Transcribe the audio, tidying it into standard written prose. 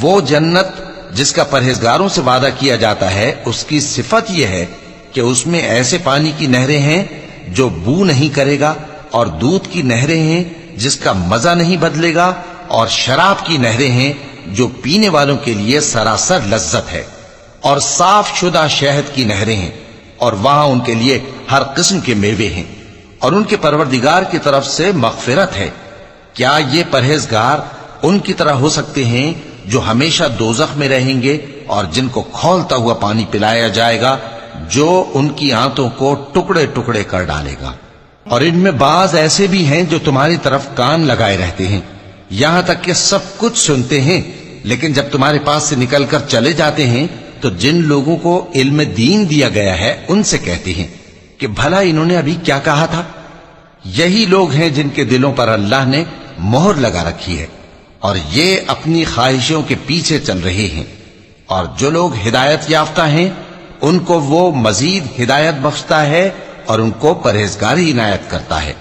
وہ جنت جس کا پرہیزگاروں سے وعدہ کیا جاتا ہے، اس کی صفت یہ ہے کہ اس میں ایسے پانی کی نہریں ہیں جو بو نہیں کرے گا، اور دودھ کی نہریں ہیں جس کا مزہ نہیں بدلے گا، اور شراب کی نہریں ہیں جو پینے والوں کے لیے سراسر لذت ہے، اور صاف شدہ شہد کی نہریں ہیں، اور وہاں ان کے لیے ہر قسم کے میوے ہیں، اور ان کے پروردگار کی طرف سے مغفرت ہے۔ کیا یہ پرہیزگار ان کی طرح ہو سکتے ہیں جو ہمیشہ دوزخ میں رہیں گے اور جن کو کھولتا ہوا پانی پلایا جائے گا جو ان کی آنتوں کو ٹکڑے ٹکڑے کر ڈالے گا؟ اور ان میں بعض ایسے بھی ہیں جو تمہاری طرف کان لگائے رہتے ہیں، یہاں تک کہ سب کچھ سنتے ہیں، لیکن جب تمہارے پاس سے نکل کر چلے جاتے ہیں تو جن لوگوں کو علم دین دیا گیا ہے ان سے کہتے ہیں کہ بھلا انہوں نے ابھی کیا کہا تھا؟ یہی لوگ ہیں جن کے دلوں پر اللہ نے مہر لگا رکھی ہے، اور یہ اپنی خواہشوں کے پیچھے چل رہے ہیں، اور جو لوگ ہدایت یافتہ ہیں ان کو وہ مزید ہدایت بخشتا ہے اور ان کو پرہیزگاری عنایت کرتا ہے۔